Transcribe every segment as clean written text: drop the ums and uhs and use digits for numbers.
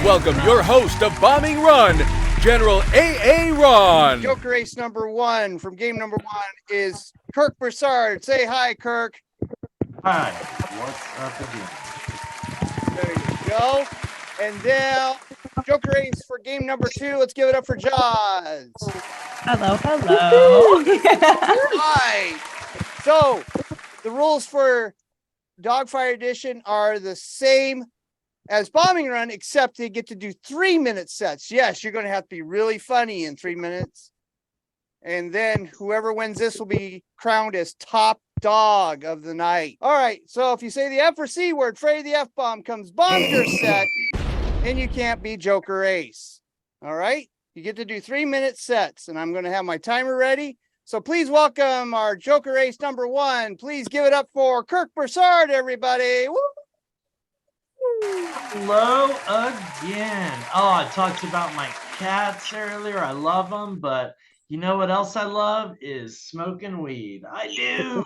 welcome your host of Bombing Run, General A.A. Ron. Joker Ace number 1 from game number 1 is Kirk Broussard. Say hi, Kirk. Hi, what's up again? There you go. And now, Joker Ace for game number 2. Let's give it up for Jaws. Hello, hello. Hi. So, the rules for Dogfire Edition are the same as Bombing Run, except they get to do 3-minute sets. Yes, you're going to have to be really funny in 3 minutes. And then whoever wins this will be crowned as top dog of the night. All right, so if you say the F or C word, Freddy the F-bomb comes bomb your set, and you can't be Joker Ace. All right, you get to do 3-minute sets, and I'm going to have my timer ready. So please welcome our Joker Ace number 1. Please give it up for Kirk Broussard, everybody. Woo! Hello again. Oh, I talked about my cats earlier. I love them, but you know what else I love is smoking weed. I do.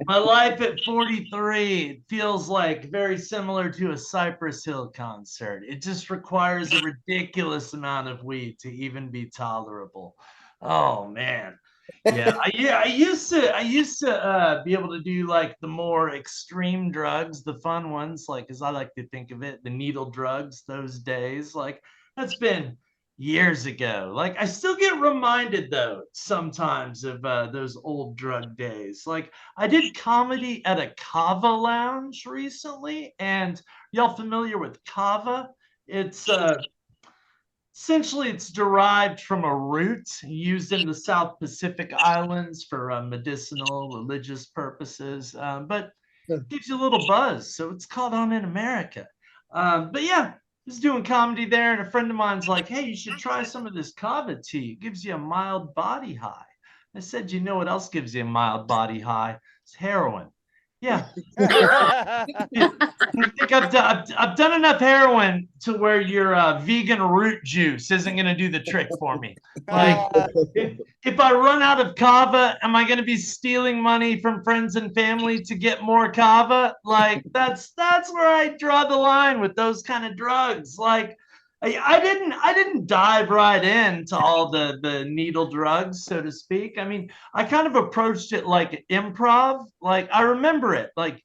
My life at 43 feels like very similar to a Cypress Hill concert. It just requires a ridiculous amount of weed to even be tolerable. Oh man. Yeah, I used to be able to do like the more extreme drugs, the fun ones, like as I like to think of it, the needle drugs those days. Like that's been years ago. Like I still get reminded though sometimes of those old drug days. Like I did comedy at a kava lounge recently, and y'all familiar with kava? It's essentially, it's derived from a root used in the South Pacific Islands for medicinal, religious purposes, but it gives you a little buzz. So it's caught on in America. But yeah, just doing comedy there, and a friend of mine's like, hey, you should try some of this kava tea. It gives you a mild body high. I said, you know what else gives you a mild body high? It's heroin. Yeah. I think I've done enough heroin to where your vegan root juice isn't going to do the trick for me. Like, if I run out of kava, am I going to be stealing money from friends and family to get more kava? Like, that's where I draw the line with those kind of drugs. Like, I didn't dive right into all the needle drugs, so to speak. I mean, I kind of approached it like improv. Like I remember it. Like,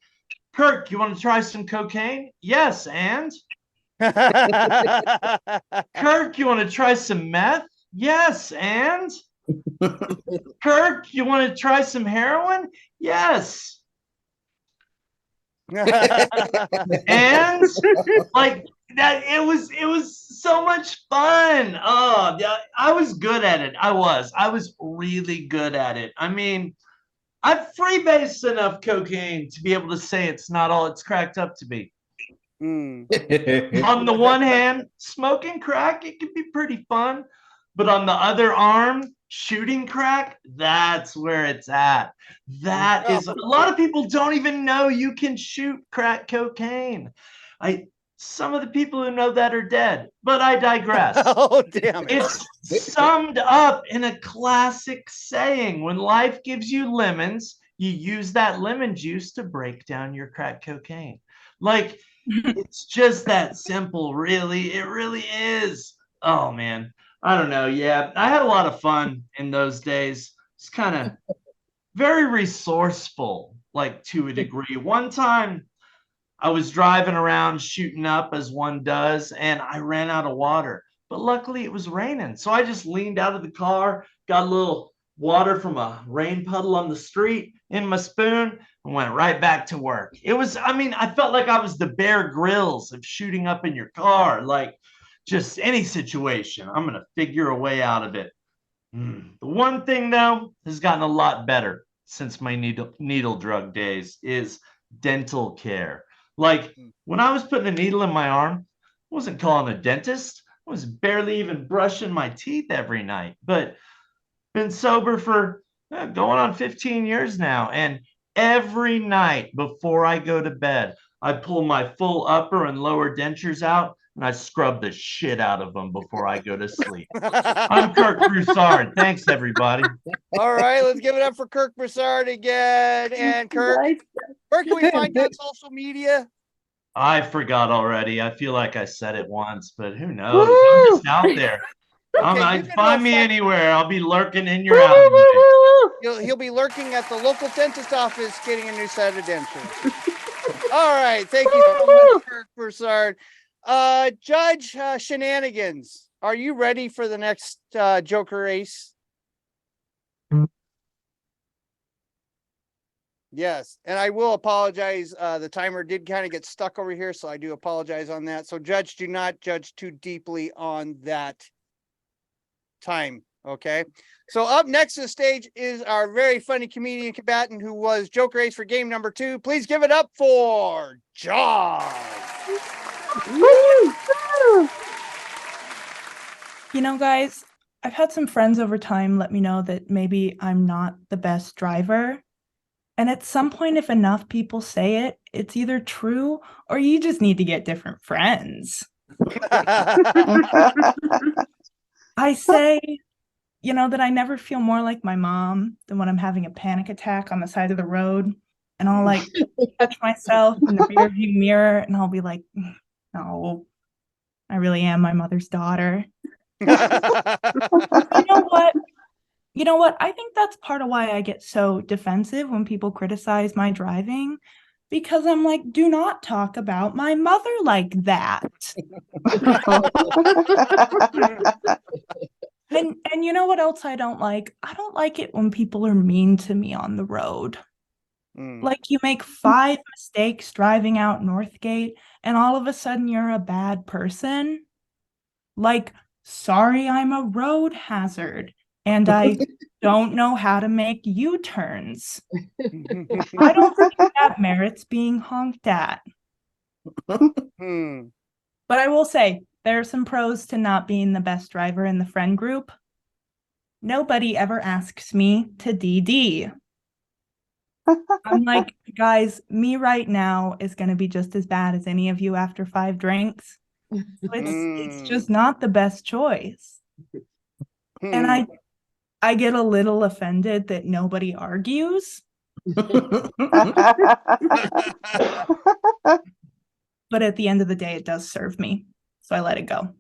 Kirk, you want to try some cocaine? Yes, and Kirk, you want to try some meth? Yes, and Kirk, you want to try some heroin? Yes. And like that, it was so much fun. Oh yeah, I was good at it. I was really good at it. I mean, I've freebased enough cocaine to be able to say it's not all it's cracked up to be. On the one hand, smoking crack, it can be pretty fun, but on the other arm, shooting crack, that's where it's at. That is, a lot of people don't even know you can shoot crack cocaine. Some of the people who know that are dead, but I digress. Oh, damn it. It's summed up in a classic saying: when life gives you lemons, you use that lemon juice to break down your crack cocaine. Like, it's just that simple, really. It really is. Oh, man. I don't know. Yeah, I had a lot of fun in those days. It's kind of very resourceful, like to a degree. One time I was driving around shooting up as one does, and I ran out of water. But luckily it was raining. So I just leaned out of the car, got a little water from a rain puddle on the street in my spoon, and went right back to work. It was, I mean, I felt like I was the Bear Grylls of shooting up in your car. Like, just any situation, I'm going to figure a way out of it. The one thing, though, has gotten a lot better since my needle drug days is dental care. Like, when I was putting a needle in my arm, I wasn't calling a dentist. I was barely even brushing my teeth every night. But been sober for going on 15 years now. And every night before I go to bed, I pull my full upper and lower dentures out, and I scrub the shit out of them before I go to sleep. I'm Kirk Broussard. Thanks, everybody. All right, let's give it up for Kirk Broussard again. And Kirk, where can we find you on social media? I forgot already. I feel like I said it once, but who knows? I'm just out there. Okay, Find me anywhere. I'll be lurking in your alleyway. He'll be lurking at the local dentist office getting a new set of dentures. All right, thank you so much, Kirk Broussard. Judge Shenanigans, are you ready for the next Joker race? Yes, and I will apologize. The timer did kind of get stuck over here, so I do apologize on that. So, Judge, do not judge too deeply on that time. Okay. So, up next to the stage is our very funny comedian combatant who was Joker Ace for game number 2. Please give it up for Jaws. You know, guys, I've had some friends over time let me know that maybe I'm not the best driver. And at some point, if enough people say it, it's either true or you just need to get different friends. I say, you know, that I never feel more like my mom than when I'm having a panic attack on the side of the road. And I'll like touch myself in the rearview mirror and I'll be like, no, I really am my mother's daughter. You know what? You know what? I think that's part of why I get so defensive when people criticize my driving, because I'm like, do not talk about my mother like that. And you know what else I don't like? I don't like it when people are mean to me on the road. Like you make 5 mistakes driving out Northgate and all of a sudden you're a bad person. Like, sorry, I'm a road hazard. And I don't know how to make U-turns. I don't think that merits being honked at. But I will say, there are some pros to not being the best driver in the friend group. Nobody ever asks me to DD. I'm like, guys, me right now is going to be just as bad as any of you after 5 drinks. So it's just not the best choice. And I get a little offended that nobody argues. But at the end of the day, it does serve me. So I let it go.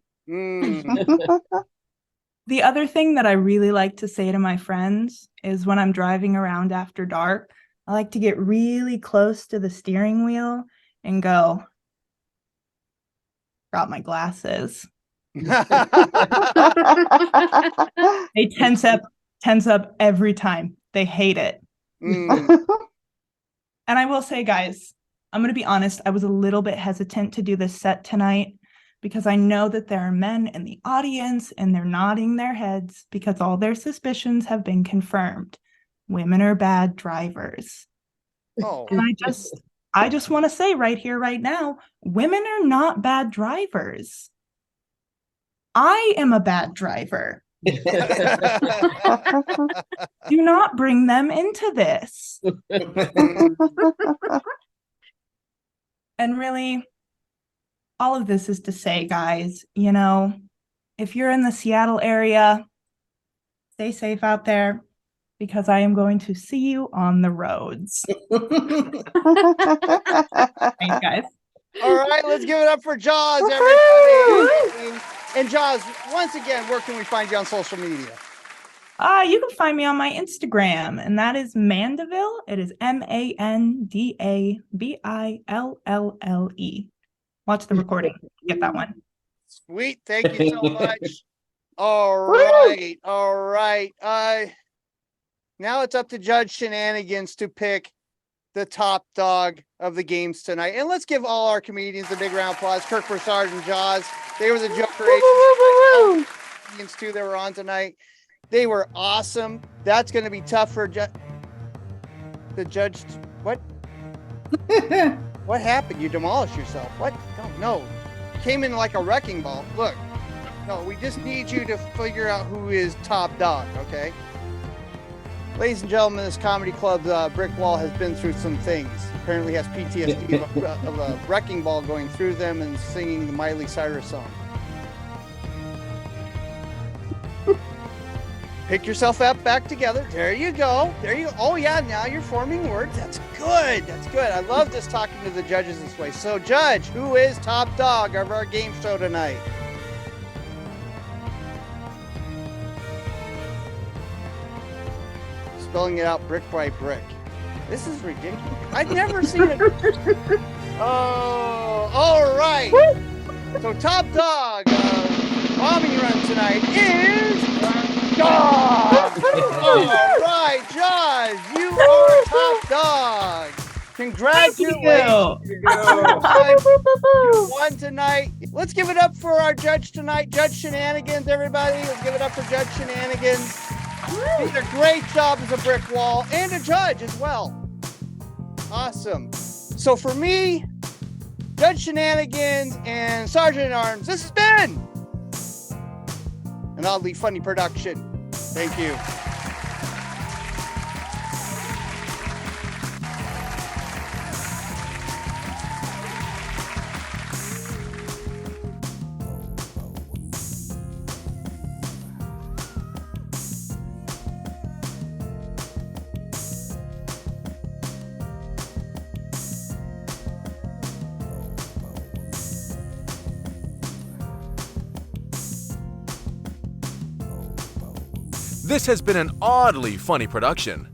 The other thing that I really like to say to my friends is when I'm driving around after dark, I like to get really close to the steering wheel and go, got my glasses. They tense up every time. They hate it. And I will say, guys, I'm going to be honest, I was a little bit hesitant to do this set tonight because I know that there are men in the audience and they're nodding their heads because all their suspicions have been confirmed. Women are bad drivers. And I just want to say right here, right now, women are not bad drivers. I am a bad driver. Do not bring them into this. And really, all of this is to say, guys, you know, if you're in the Seattle area, stay safe out there because I am going to see you on the roads. Thanks, guys. All right, let's give it up for Jaws, everybody. And Jaws, once again, where can we find you on social media? You can find me on my Instagram, and that is Mandeville. It is MANDABILLE. Watch the recording. Get that one. Sweet. Thank you so much. All right. Now it's up to Judge Shenanigans to pick the top dog of the games tonight. And let's give all our comedians a big round of applause. Kirk Broussard and Jaws. They were the Joker comedians too that were on tonight. They were awesome. That's going to be tough for the judge. What? What happened? You demolished yourself. What? No. Came in like a wrecking ball. Look. No, we just need you to figure out who is top dog, okay? Ladies and gentlemen, this comedy club, Brick Wall, has been through some things. Apparently has PTSD of a wrecking ball going through them and singing the Miley Cyrus song. Pick yourself up back together. There you go. There you go. Oh, yeah, now you're forming words. That's good. That's good. I love just talking to the judges this way. So, Judge, who is top dog of our game show tonight? Spelling it out brick by brick. This is ridiculous. I've never seen it. Oh, all right. So, top dog of Bombing Run tonight is dog. All right, Judge, you are top dog. Congratulations. You won tonight. Let's give it up for our judge tonight, Judge Shenanigans, everybody. Let's give it up for Judge Shenanigans. He did a great job as a brick wall and a judge as well. Awesome. So for me, Judge Shenanigans and Sergeant at Arms, this has been an oddly funny production. Thank you. This has been an oddly funny production.